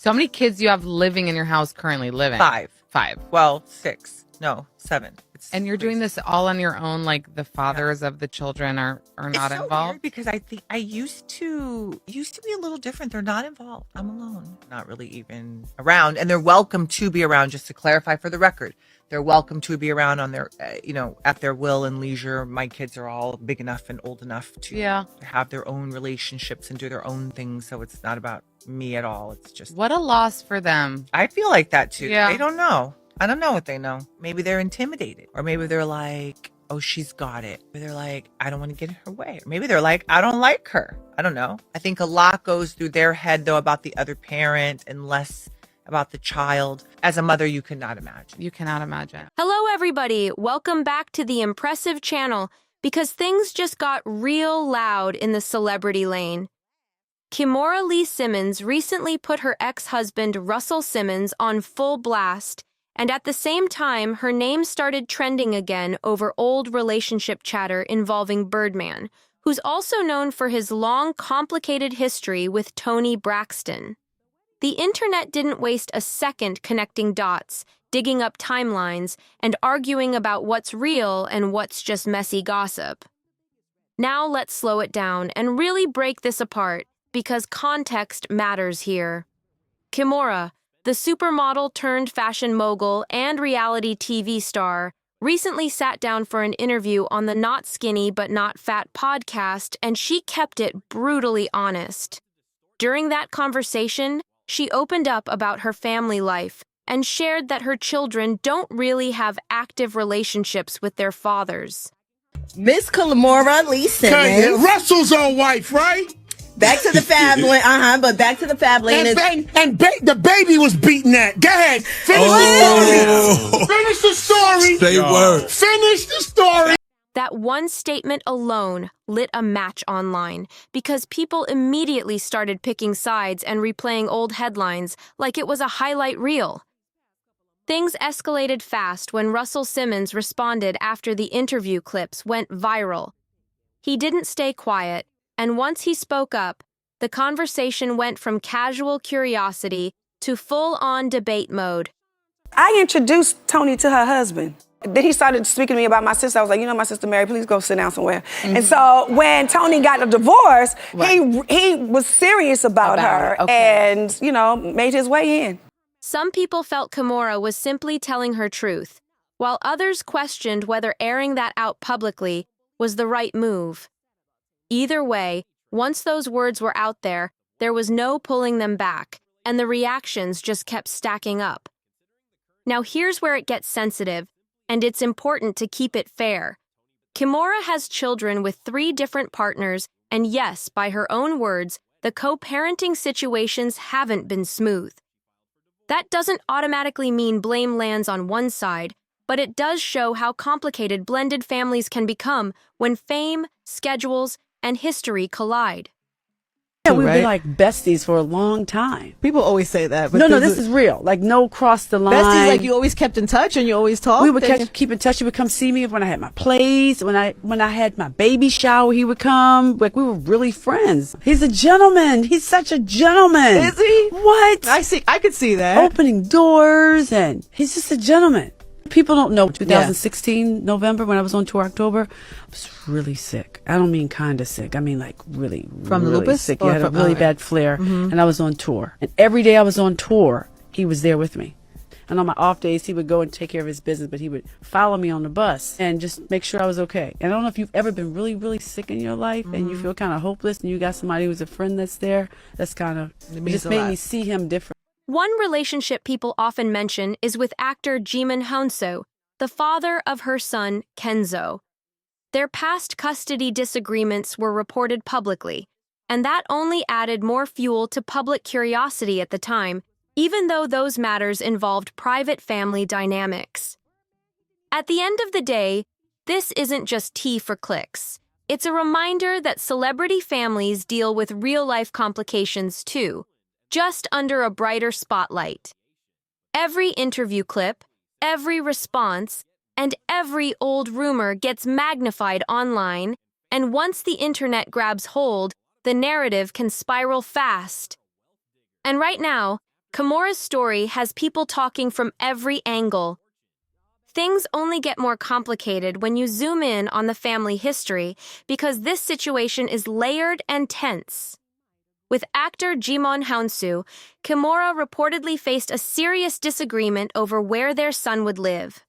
So how many kids do you have living in your house currently living? 5. 5. Well, 6. No, 7. And you're doing this all on your own, like the fathers of the children are not so involved? Weird because I think I used to be a little different. They're not involved. I'm alone. Not really even around. And they're welcome to be around, just to clarify for the record. They're welcome to be around on their, at their will and leisure. My kids are all big enough and old enough to have their own relationships and do their own things. So it's not about me at all. It's just... What a loss for them. I feel like that too. Yeah. They don't know. I don't know what they know. Maybe they're intimidated. Or maybe they're like, oh, she's got it. Or they're like, I don't want to get in her way. Or maybe they're like, I don't like her. I don't know. I think a lot goes through their head, though, about the other parent and less about the child. As a mother, you cannot imagine. You cannot imagine. Hello, everybody. Welcome back to the impressive channel, because things just got real loud in the celebrity lane. Kimora Lee Simmons recently put her ex-husband Russell Simmons on full blast, and at the same time, her name started trending again over old relationship chatter involving Birdman, who's also known for his long, complicated history with Toni Braxton. The internet didn't waste a second connecting dots, digging up timelines, and arguing about what's real and what's just messy gossip. Now let's slow it down and really break this apart, because context matters here. Kimora, the supermodel turned fashion mogul and reality TV star, recently sat down for an interview on the Not Skinny But Not Fat podcast, and she kept it brutally honest. During that conversation, she opened up about her family life and shared that her children don't really have active relationships with their fathers. Miss Kimora Lee Simmons. Russell's own wife, right? Back to the family, but back to the family. The baby was beating that. Go ahead. Finish the story. Finish the story. Say word. Finish the story. That one statement alone lit a match online, because people immediately started picking sides and replaying old headlines like it was a highlight reel. Things escalated fast when Russell Simmons responded after the interview clips went viral. He didn't stay quiet, and once he spoke up, the conversation went from casual curiosity to full-on debate mode. I introduced Toni to her husband. Then he started speaking to me about my sister. I was like, my sister Mary, please go sit down somewhere. Mm-hmm. And so when Toni got a divorce, he was serious about her and, made his way in. Some people felt Kimora was simply telling her truth, while others questioned whether airing that out publicly was the right move. Either way, once those words were out there, there was no pulling them back, and the reactions just kept stacking up. Now here's where it gets sensitive, and it's important to keep it fair. Kimora has children with 3 different partners, and yes, by her own words, the co-parenting situations haven't been smooth. That doesn't automatically mean blame lands on one side, but it does show how complicated blended families can become when fame, schedules, and history collide. Yeah, we've been like besties for a long time. People always say that. But No, this is real. Like, no cross the line. Besties, like you always kept in touch and you always talked? We would keep in touch. He would come see me when I had my plays. When I had my baby shower, he would come. Like, we were really friends. He's a gentleman. He's such a gentleman. Is he? What? I could see that. Opening doors, and he's just a gentleman. People don't know, 2016, November, when I was on tour, October, I was really sick. I don't mean kind of sick. I mean like really, from really lupus? sick. You had a really bad flare, and I was on tour. And every day I was on tour, he was there with me. And on my off days, he would go and take care of his business, but he would follow me on the bus and just make sure I was okay. And I don't know if you've ever been really, really sick in your life and you feel kind of hopeless and you got somebody who's a friend that's there. That's kind of, it just made me see him different. One relationship people often mention is with actor Jimin Honso, the father of her son, Kenzo. Their past custody disagreements were reported publicly, and that only added more fuel to public curiosity at the time, even though those matters involved private family dynamics. At the end of the day, this isn't just tea for clicks. It's a reminder that celebrity families deal with real-life complications too, just under a brighter spotlight. Every interview clip, every response, and every old rumor gets magnified online, and once the internet grabs hold, the narrative can spiral fast. And right now, Kimora's story has people talking from every angle. Things only get more complicated when you zoom in on the family history because this situation is layered and tense. With actor Jimon Hounsu, Kimora reportedly faced a serious disagreement over where their son would live.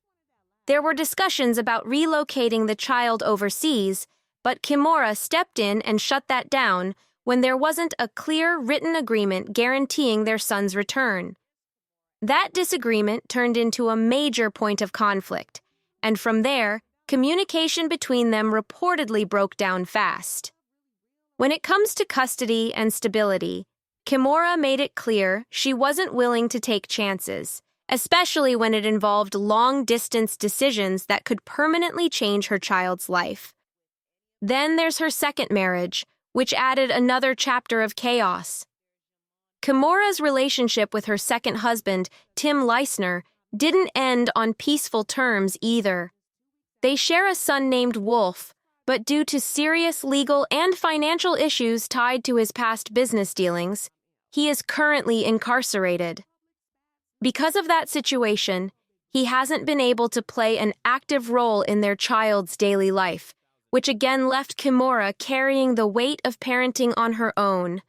There were discussions about relocating the child overseas, but Kimora stepped in and shut that down when there wasn't a clear written agreement guaranteeing their son's return. That disagreement turned into a major point of conflict, and from there, communication between them reportedly broke down fast. When it comes to custody and stability, Kimora made it clear she wasn't willing to take chances, especially when it involved long-distance decisions that could permanently change her child's life. Then there's her second marriage, which added another chapter of chaos. Kimora's relationship with her second husband, Tim Leisner, didn't end on peaceful terms either. They share a son named Wolf, but due to serious legal and financial issues tied to his past business dealings, he is currently incarcerated. Because of that situation, he hasn't been able to play an active role in their child's daily life, which again left Kimora carrying the weight of parenting on her own.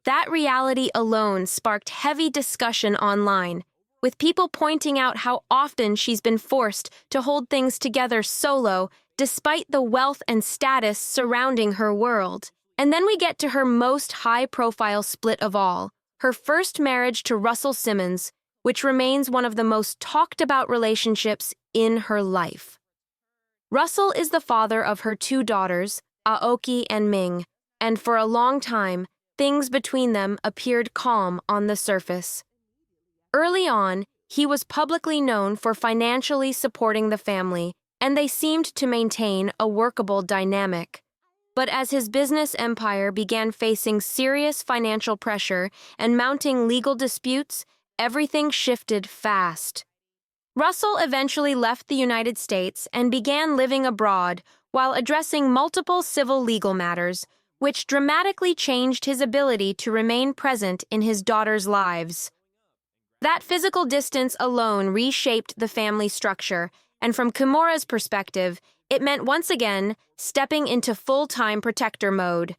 That reality alone sparked heavy discussion online, with people pointing out how often she's been forced to hold things together solo despite the wealth and status surrounding her world. And then we get to her most high-profile split of all, her first marriage to Russell Simmons, which remains one of the most talked-about relationships in her life. Russell is the father of her two daughters, Aoki and Ming, and for a long time, things between them appeared calm on the surface. Early on, he was publicly known for financially supporting the family, and they seemed to maintain a workable dynamic. But as his business empire began facing serious financial pressure and mounting legal disputes, everything shifted fast. Russell eventually left the United States and began living abroad while addressing multiple civil legal matters, which dramatically changed his ability to remain present in his daughters' lives. That physical distance alone reshaped the family structure, and from Kimora's perspective, it meant once again stepping into full-time protector mode.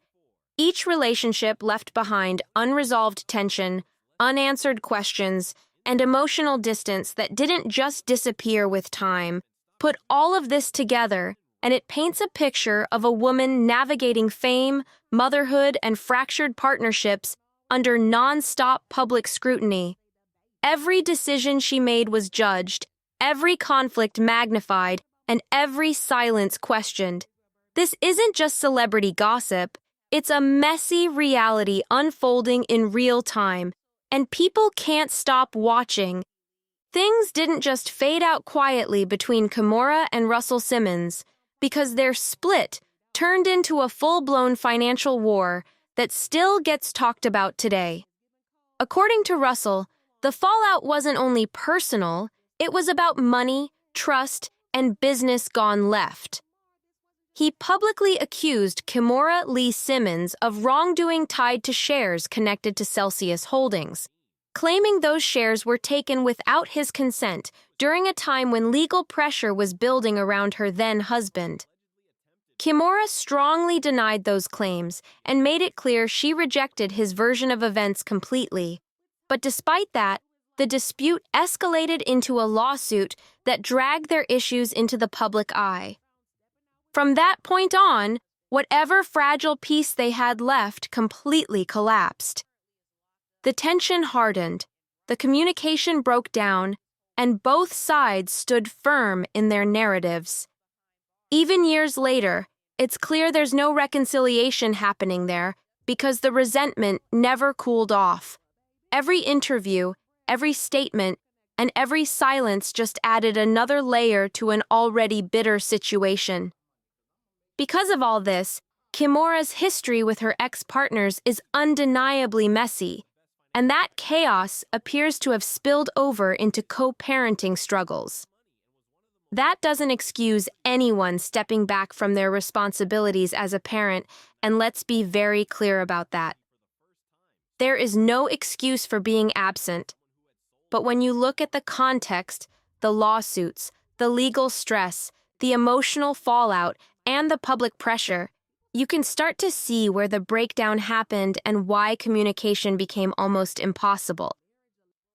Each relationship left behind unresolved tension, unanswered questions, and emotional distance that didn't just disappear with time. Put all of this together, and it paints a picture of a woman navigating fame, motherhood, and fractured partnerships under non-stop public scrutiny. Every decision she made was judged, every conflict magnified, and every silence questioned. This isn't just celebrity gossip, it's a messy reality unfolding in real time, and people can't stop watching. Things didn't just fade out quietly between Kimora and Russell Simmons, because their split turned into a full-blown financial war that still gets talked about today. According to Russell, the fallout wasn't only personal, it was about money, trust, and business gone left. He publicly accused Kimora Lee Simmons of wrongdoing tied to shares connected to Celsius Holdings, claiming those shares were taken without his consent during a time when legal pressure was building around her then-husband. Kimora strongly denied those claims and made it clear she rejected his version of events completely. But despite that, the dispute escalated into a lawsuit that dragged their issues into the public eye. From that point on, whatever fragile piece they had left completely collapsed. The tension hardened, the communication broke down, and both sides stood firm in their narratives. Even years later, it's clear there's no reconciliation happening there because the resentment never cooled off. Every interview, every statement, and every silence just added another layer to an already bitter situation. Because of all this, Kimora's history with her ex-partners is undeniably messy, and that chaos appears to have spilled over into co-parenting struggles. That doesn't excuse anyone stepping back from their responsibilities as a parent, and let's be very clear about that. There is no excuse for being absent. But when you look at the context, the lawsuits, the legal stress, the emotional fallout, and the public pressure, you can start to see where the breakdown happened and why communication became almost impossible.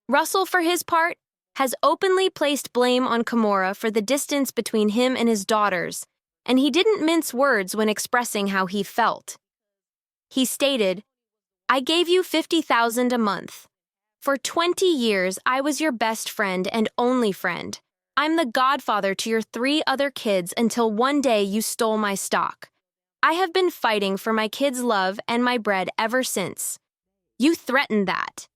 Russell, for his part, has openly placed blame on Kimora for the distance between him and his daughters, and he didn't mince words when expressing how he felt. He stated, "I gave you $50,000 a month. For 20 years, I was your best friend and only friend. I'm the godfather to your 3 other kids until one day you stole my stock. I have been fighting for my kids' love and my bread ever since. You threatened that."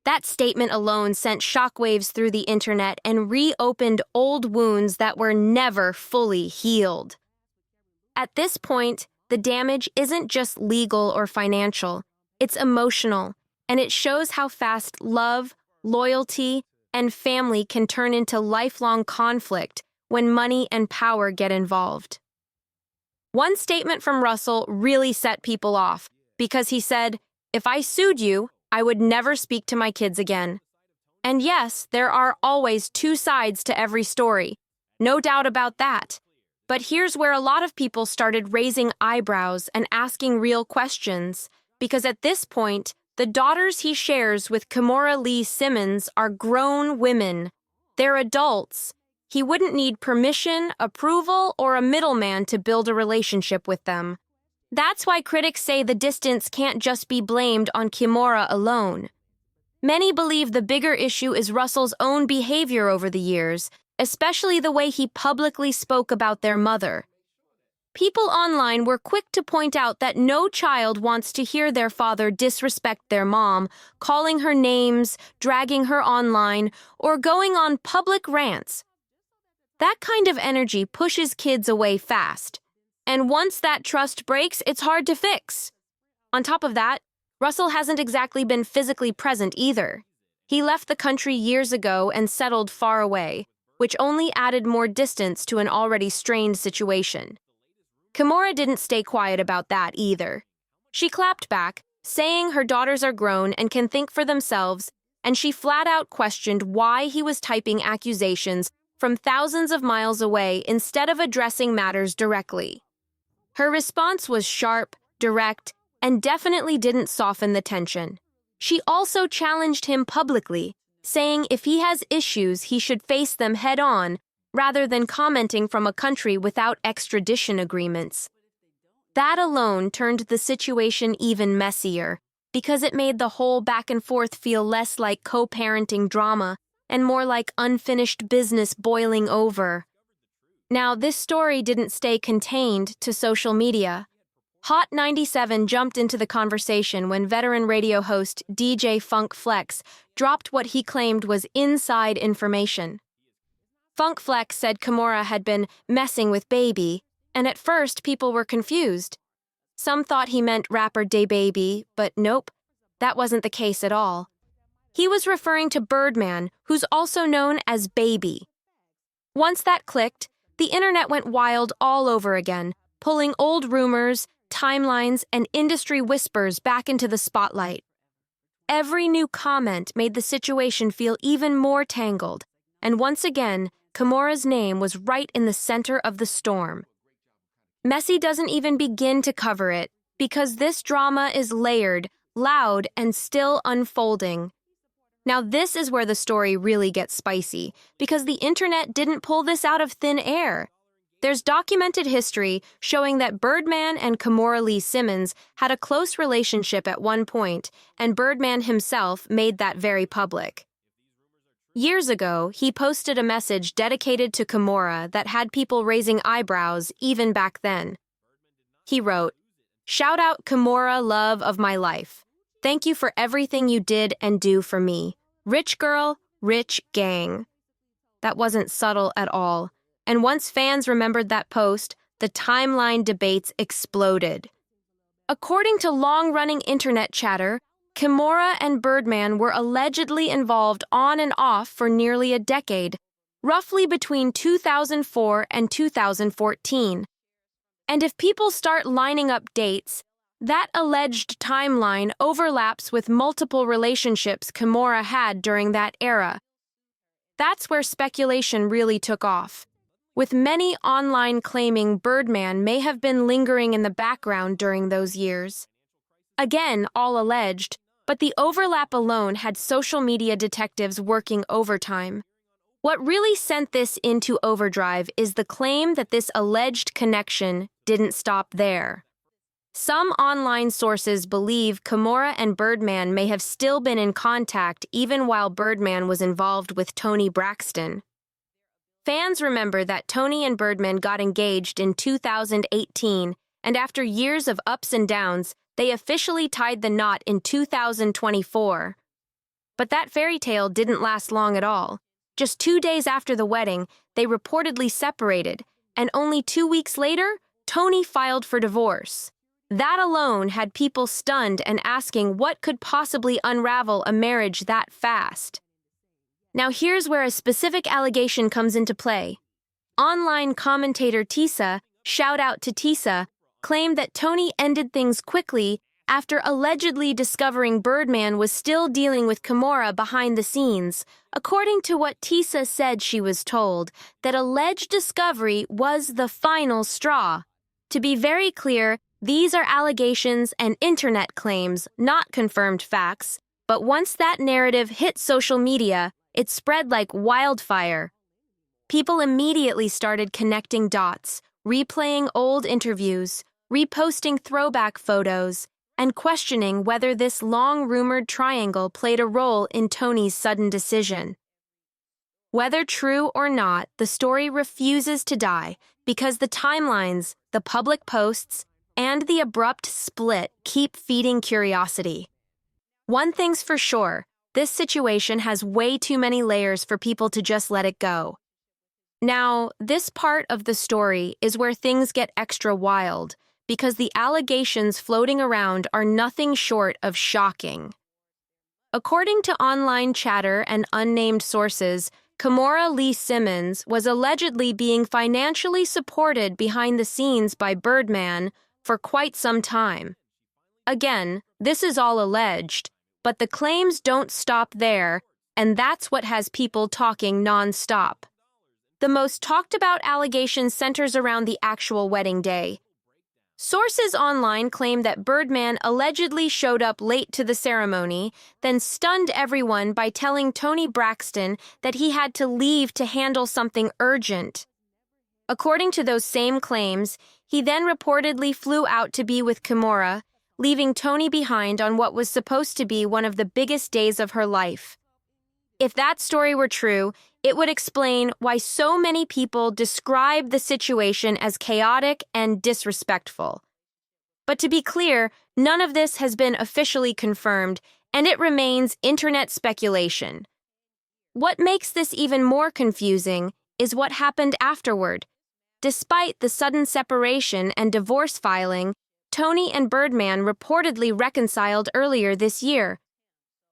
That statement alone sent shockwaves through the internet and reopened old wounds that were never fully healed. At this point, the damage isn't just legal or financial, it's emotional, and it shows how fast love, loyalty, and family can turn into lifelong conflict when money and power get involved. One statement from Russell really set people off because he said, "If I sued you, I would never speak to my kids again." And yes, there are always 2 sides to every story. No doubt about that. But here's where a lot of people started raising eyebrows and asking real questions, because at this point, the daughters he shares with Kimora Lee Simmons are grown women. They're adults. He wouldn't need permission, approval, or a middleman to build a relationship with them. That's why critics say the distance can't just be blamed on Kimora alone. Many believe the bigger issue is Russell's own behavior over the years, especially the way he publicly spoke about their mother. People online were quick to point out that no child wants to hear their father disrespect their mom, calling her names, dragging her online, or going on public rants. That kind of energy pushes kids away fast. And once that trust breaks, it's hard to fix. On top of that, Russell hasn't exactly been physically present either. He left the country years ago and settled far away, which only added more distance to an already strained situation. Kimora didn't stay quiet about that either. She clapped back, saying her daughters are grown and can think for themselves, and she flat out questioned why he was typing accusations from thousands of miles away instead of addressing matters directly. Her response was sharp, direct, and definitely didn't soften the tension. She also challenged him publicly, saying if he has issues, he should face them head-on, rather than commenting from a country without extradition agreements. That alone turned the situation even messier, because it made the whole back and forth feel less like co-parenting drama and more like unfinished business boiling over. Now, this story didn't stay contained to social media. Hot 97 jumped into the conversation when veteran radio host DJ Funk Flex dropped what he claimed was inside information. Funk Flex said Kimora had been messing with Baby, and at first people were confused. Some thought he meant rapper DaBaby, but nope, that wasn't the case at all. He was referring to Birdman, who's also known as Baby. Once that clicked, the internet went wild all over again, pulling old rumors, timelines, and industry whispers back into the spotlight. Every new comment made the situation feel even more tangled, and once again, Kimora's name was right in the center of the storm. Messi doesn't even begin to cover it, because this drama is layered, loud, and still unfolding. Now this is where the story really gets spicy, because the internet didn't pull this out of thin air. There's documented history showing that Birdman and Kimora Lee Simmons had a close relationship at one point, and Birdman himself made that very public. Years ago, he posted a message dedicated to Kimora that had people raising eyebrows even back then. He wrote, "Shout out Kimora, love of my life. Thank you for everything you did and do for me. Rich girl, rich gang." That wasn't subtle at all. And once fans remembered that post, the timeline debates exploded. According to long-running internet chatter, Kimora and Birdman were allegedly involved on and off for nearly a decade, roughly between 2004 and 2014. And if people start lining up dates, That alleged timeline overlaps with multiple relationships Kimora had during that era. That's where speculation really took off, with many online claiming Birdman may have been lingering in the background during those years. Again, all alleged, but the overlap alone had social media detectives working overtime. What really sent this into overdrive is the claim that this alleged connection didn't stop there. Some online sources believe Kimora and Birdman may have still been in contact even while Birdman was involved with Toni Braxton. Fans remember that Toni and Birdman got engaged in 2018, and after years of ups and downs, they officially tied the knot in 2024. But that fairy tale didn't last long at all. Just 2 days after the wedding, they reportedly separated, and only 2 weeks later, Toni filed for divorce. That alone had people stunned and asking what could possibly unravel a marriage that fast. Now here's where a specific allegation comes into play. Online commentator Tisa, shout out to Tisa, claimed that Toni ended things quickly after allegedly discovering Birdman was still dealing with Kimora behind the scenes. According to what Tisa said, she was told that alleged discovery was the final straw. To be very clear, these are allegations and internet claims, not confirmed facts, but once that narrative hit social media, it spread like wildfire. People immediately started connecting dots, replaying old interviews, reposting throwback photos, and questioning whether this long-rumored triangle played a role in Toni's sudden decision. Whether true or not, the story refuses to die because the timelines, the public posts, and the abrupt split keep feeding curiosity. One thing's for sure, this situation has way too many layers for people to just let it go. Now, this part of the story is where things get extra wild, because the allegations floating around are nothing short of shocking. According to online chatter and unnamed sources, Kimora Lee Simmons was allegedly being financially supported behind the scenes by Birdman for quite some time. Again, this is all alleged, but the claims don't stop there, and that's what has people talking non-stop. The most talked about allegation centers around the actual wedding day. Sources online claim that Birdman allegedly showed up late to the ceremony, then stunned everyone by telling Toni Braxton that he had to leave to handle something urgent. According to those same claims, he then reportedly flew out to be with Kimora, leaving Toni behind on what was supposed to be one of the biggest days of her life. If that story were true, it would explain why so many people describe the situation as chaotic and disrespectful. But to be clear, none of this has been officially confirmed, and it remains internet speculation. What makes this even more confusing is what happened afterward. Despite the sudden separation and divorce filing, Toni and Birdman reportedly reconciled earlier this year.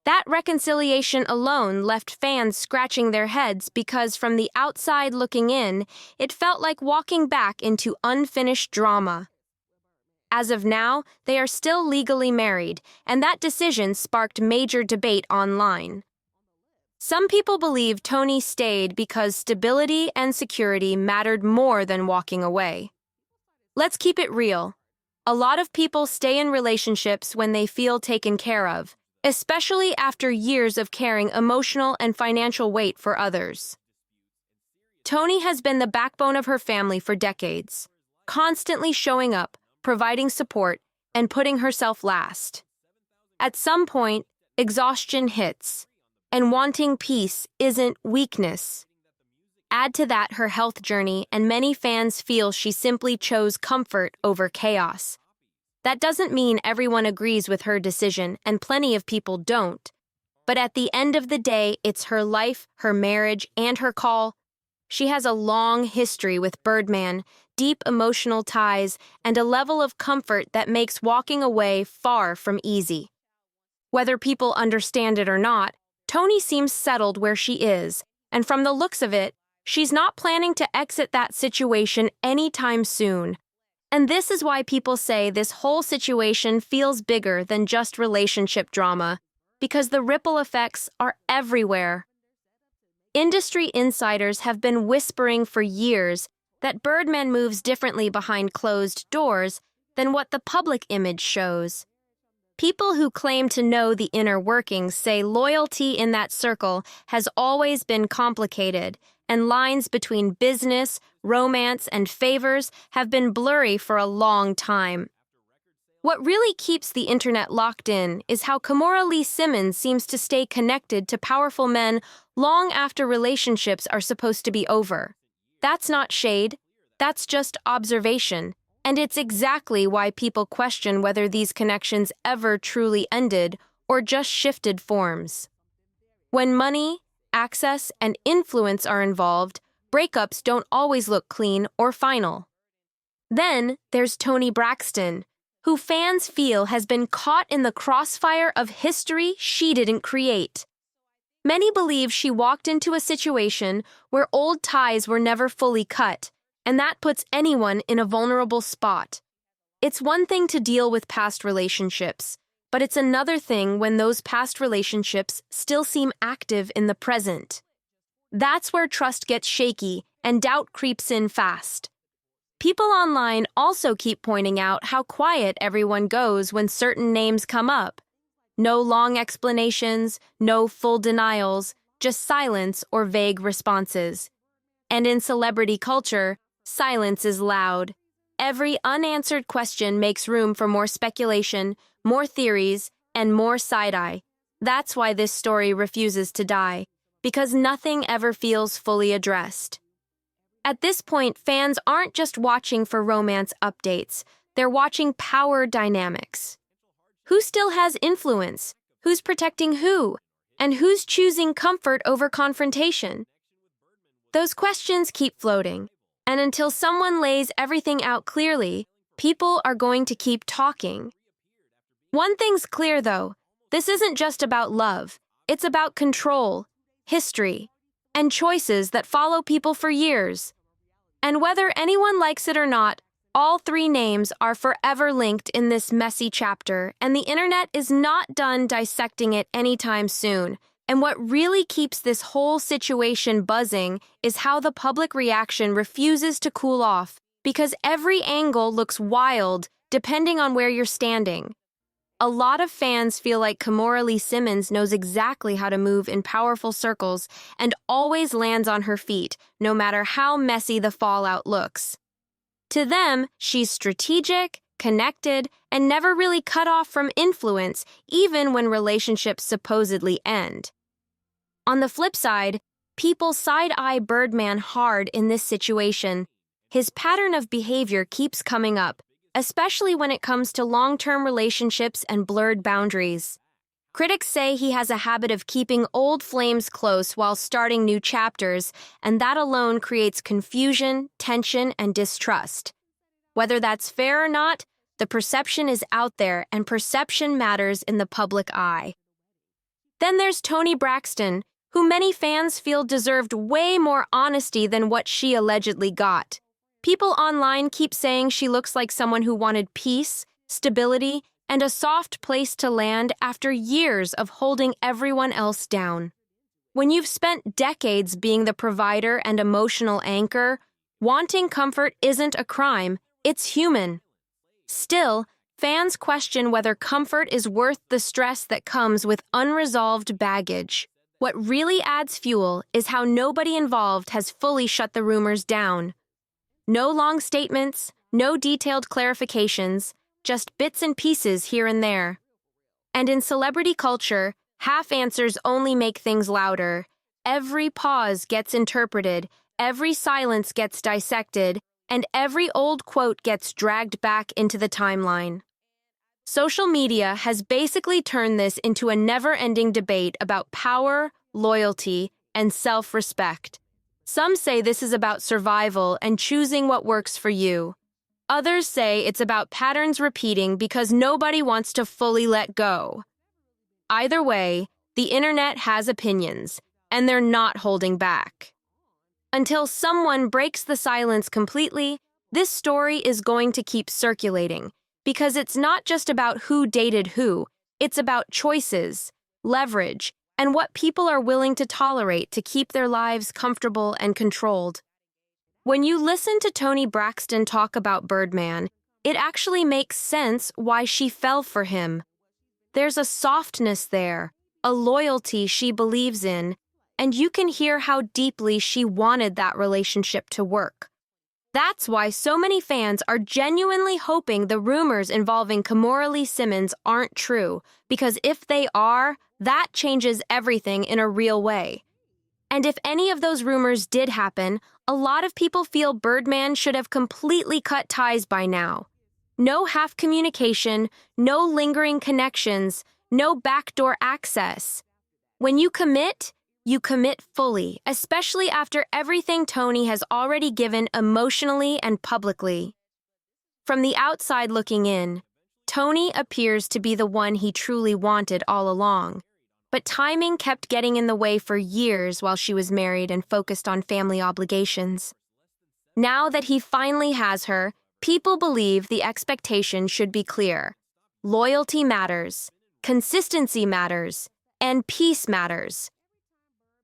That reconciliation alone left fans scratching their heads because from the outside looking in, it felt like walking back into unfinished drama. As of now, they are still legally married, and that decision sparked major debate online. Some people believe Toni stayed because stability and security mattered more than walking away. Let's keep it real. A lot of people stay in relationships when they feel taken care of, especially after years of carrying emotional and financial weight for others. Toni has been the backbone of her family for decades, constantly showing up, providing support, and putting herself last. At some point, exhaustion hits, and wanting peace isn't weakness. Add to that her health journey, and many fans feel she simply chose comfort over chaos. That doesn't mean everyone agrees with her decision, and plenty of people don't. But at the end of the day, it's her life, her marriage, and her call. She has a long history with Birdman, deep emotional ties, and a level of comfort that makes walking away far from easy. Whether people understand it or not, Toni seems settled where she is, and from the looks of it, she's not planning to exit that situation anytime soon. And this is why people say this whole situation feels bigger than just relationship drama, because the ripple effects are everywhere. Industry insiders have been whispering for years that Birdman moves differently behind closed doors than what the public image shows. People who claim to know the inner workings say loyalty in that circle has always been complicated, and lines between business, romance, and favors have been blurry for a long time. What really keeps the internet locked in is how Kimora Lee Simmons seems to stay connected to powerful men long after relationships are supposed to be over. That's not shade, that's just observation, and it's exactly why people question whether these connections ever truly ended or just shifted forms. When money, access, and influence are involved, breakups don't always look clean or final. Then there's Toni Braxton, who fans feel has been caught in the crossfire of history she didn't create. Many believe she walked into a situation where old ties were never fully cut, and that puts anyone in a vulnerable spot. It's one thing to deal with past relationships, but it's another thing when those past relationships still seem active in the present. That's where trust gets shaky and doubt creeps in fast. People online also keep pointing out how quiet everyone goes when certain names come up. No long explanations, no full denials, just silence or vague responses. And in celebrity culture, silence is loud. Every unanswered question makes room for more speculation, more theories, and more side-eye. That's why this story refuses to die, because nothing ever feels fully addressed. At this point, fans aren't just watching for romance updates, they're watching power dynamics. Who still has influence? Who's protecting who? And who's choosing comfort over confrontation? Those questions keep floating, and until someone lays everything out clearly, people are going to keep talking. One thing's clear, though. This isn't just about love. It's about control, history, and choices that follow people for years. And whether anyone likes it or not, all three names are forever linked in this messy chapter, and the internet is not done dissecting it anytime soon. And what really keeps this whole situation buzzing is how the public reaction refuses to cool off, because every angle looks wild depending on where you're standing. A lot of fans feel like Kimora Lee Simmons knows exactly how to move in powerful circles and always lands on her feet, no matter how messy the fallout looks. To them, she's strategic, connected, and never really cut off from influence, even when relationships supposedly end. On the flip side, people side-eye Birdman hard in this situation. His pattern of behavior keeps coming up, especially when it comes to long-term relationships and blurred boundaries. Critics say he has a habit of keeping old flames close while starting new chapters, and that alone creates confusion, tension, and distrust. Whether that's fair or not, the perception is out there, and perception matters in the public eye. Then there's Toni Braxton, who many fans feel deserved way more honesty than what she allegedly got. People online keep saying she looks like someone who wanted peace, stability, and a soft place to land after years of holding everyone else down. When you've spent decades being the provider and emotional anchor, wanting comfort isn't a crime, it's human. Still, fans question whether comfort is worth the stress that comes with unresolved baggage. What really adds fuel is how nobody involved has fully shut the rumors down. No long statements, no detailed clarifications, just bits and pieces here and there. And in celebrity culture, half answers only make things louder. Every pause gets interpreted, every silence gets dissected, and every old quote gets dragged back into the timeline. Social media has basically turned this into a never-ending debate about power, loyalty, and self-respect. Some say this is about survival and choosing what works for you. Others say it's about patterns repeating because nobody wants to fully let go. Either way, the internet has opinions, and they're not holding back. Until someone breaks the silence completely, This story is going to keep circulating because it's not just about who dated who, it's about choices, leverage, and what people are willing to tolerate to keep their lives comfortable and controlled. When you listen to Toni Braxton talk about Birdman, it actually makes sense why she fell for him. There's a softness there, a loyalty she believes in, and you can hear how deeply she wanted that relationship to work. That's why so many fans are genuinely hoping the rumors involving Kimora Lee Simmons aren't true, because if they are, that changes everything in a real way. And if any of those rumors did happen, a lot of people feel Birdman should have completely cut ties by now. No half communication, no lingering connections, no backdoor access. When you commit fully, especially after everything Toni has already given emotionally and publicly. From the outside looking in, Toni appears to be the one he truly wanted all along. But timing kept getting in the way for years while she was married and focused on family obligations. Now that he finally has her, people believe the expectation should be clear. Loyalty matters, consistency matters, and peace matters.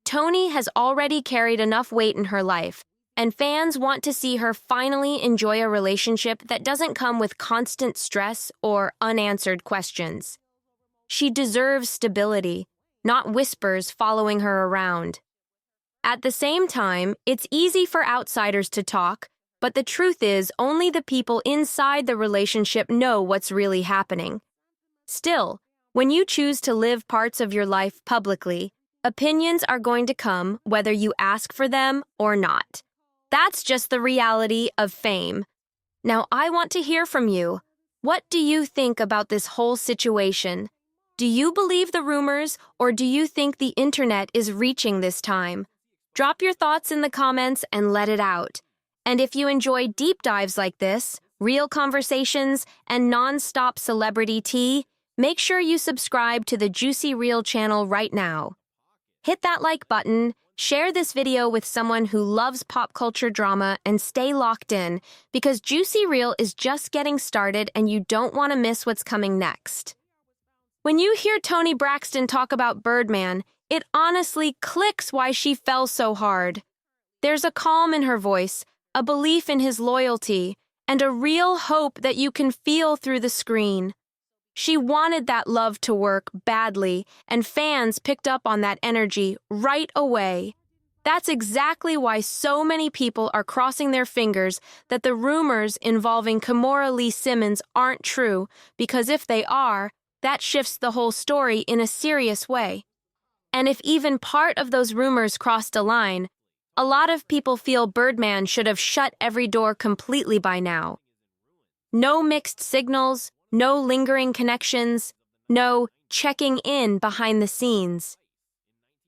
Toni has already carried enough weight in her life, and fans want to see her finally enjoy a relationship that doesn't come with constant stress or unanswered questions. She deserves stability, not whispers following her around. At the same time, it's easy for outsiders to talk, but the truth is only the people inside the relationship know what's really happening. Still, when you choose to live parts of your life publicly, opinions are going to come whether you ask for them or not. That's just the reality of fame. Now I want to hear from you. What do you think about this whole situation? Do you believe the rumors, or do you think the internet is reaching this time? Drop your thoughts in the comments and let it out. And if you enjoy deep dives like this, real conversations, and non-stop celebrity tea, make sure you subscribe to the Juicy Reel channel right now. Hit that like button, share this video with someone who loves pop culture drama, and stay locked in, because Juicy Reel is just getting started and you don't want to miss what's coming next. When you hear Toni Braxton talk about Birdman, it honestly clicks why she fell so hard. There's a calm in her voice, a belief in his loyalty, and a real hope that you can feel through the screen. She wanted that love to work badly, and fans picked up on that energy right away. That's exactly why so many people are crossing their fingers that the rumors involving Kimora Lee Simmons aren't true, because if they are, that shifts the whole story in a serious way. And if even part of those rumors crossed a line, a lot of people feel Birdman should have shut every door completely by now. No mixed signals, no lingering connections, no checking in behind the scenes.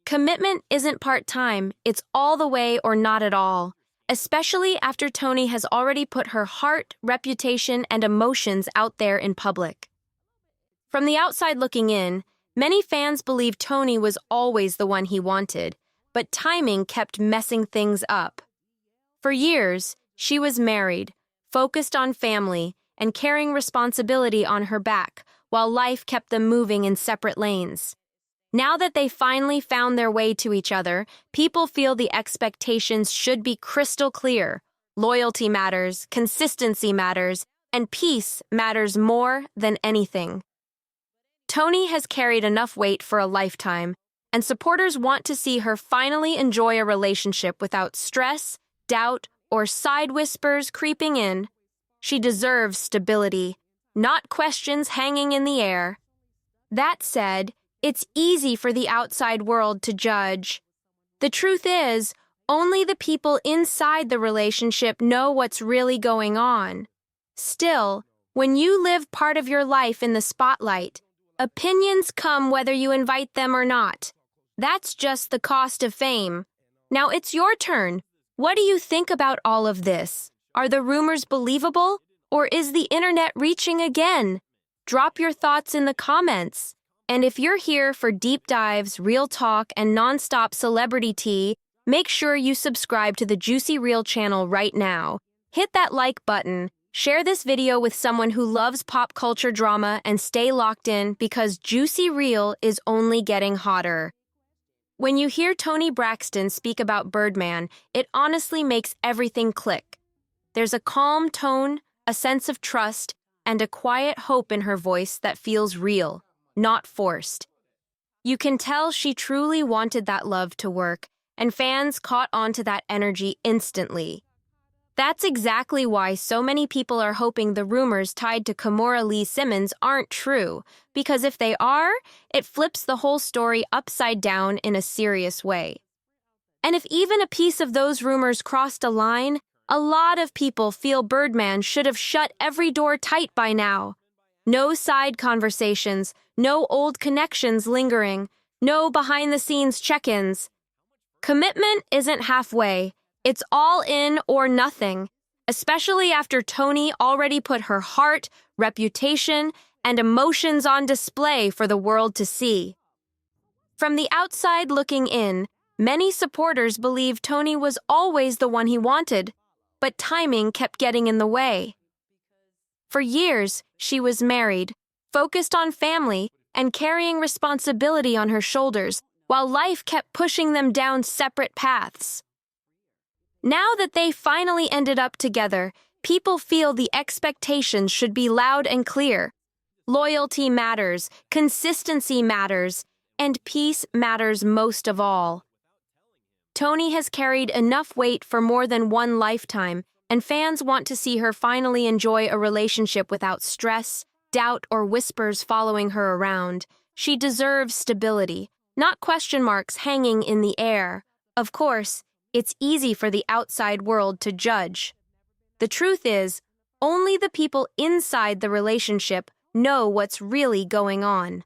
Commitment isn't part-time, it's all the way or not at all, especially after Toni has already put her heart, reputation, and emotions out there in public. From the outside looking in, many fans believe Toni was always the one he wanted, but timing kept messing things up. For years, she was married, focused on family, and carrying responsibility on her back, while life kept them moving in separate lanes. Now that they finally found their way to each other, people feel the expectations should be crystal clear. Loyalty matters, consistency matters, and peace matters more than anything. Toni has carried enough weight for a lifetime, and supporters want to see her finally enjoy a relationship without stress, doubt, or side whispers creeping in. She deserves stability, not questions hanging in the air. That said, it's easy for the outside world to judge. The truth is, only the people inside the relationship know what's really going on. Still, when you live part of your life in the spotlight, opinions come whether you invite them or not. That's just the cost of fame. Now it's your turn. What do you think about all of this? Are the rumors believable, or is the internet reaching again? Drop your thoughts in the comments. And if you're here for deep dives, real talk, and non-stop celebrity tea, make sure you subscribe to the Juicy Reel channel right now. Hit that like button, share this video with someone who loves pop culture drama, and stay locked in because Juicy Real is only getting hotter. When you hear Toni Braxton speak about Birdman, it honestly makes everything click. There's a calm tone, a sense of trust, and a quiet hope in her voice that feels real, not forced. You can tell she truly wanted that love to work, and fans caught on to that energy instantly. That's exactly why so many people are hoping the rumors tied to Kimora Lee Simmons aren't true, because if they are, it flips the whole story upside down in a serious way. And if even a piece of those rumors crossed a line, a lot of people feel Birdman should have shut every door tight by now. No side conversations, no old connections lingering, no behind-the-scenes check-ins. Commitment isn't halfway. It's all in or nothing, especially after Toni already put her heart, reputation, and emotions on display for the world to see. From the outside looking in, many supporters believe Toni was always the one he wanted, but timing kept getting in the way. For years, she was married, focused on family, and carrying responsibility on her shoulders, while life kept pushing them down separate paths. Now that they finally ended up together, people feel the expectations should be loud and clear. Loyalty matters, consistency matters, and peace matters most of all. Toni has carried enough weight for more than one lifetime, and fans want to see her finally enjoy a relationship without stress, doubt, or whispers following her around. She deserves stability, not question marks hanging in the air. Of course, it's easy for the outside world to judge. The truth is, only the people inside the relationship know what's really going on.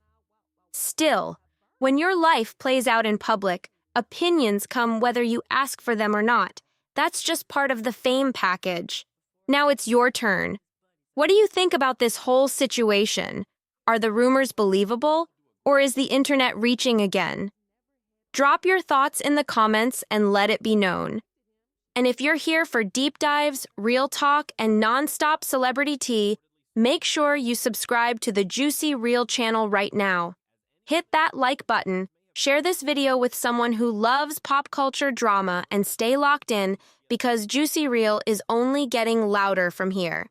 Still, when your life plays out in public, opinions come whether you ask for them or not. That's just part of the fame package. Now it's your turn. What do you think about this whole situation? Are the rumors believable, or is the internet reaching again? Drop your thoughts in the comments and let it be known. And if you're here for deep dives, real talk, and non-stop celebrity tea, make sure you subscribe to the Juicy Real channel right now. Hit that like button, share this video with someone who loves pop culture drama, and stay locked in because Juicy Real is only getting louder from here.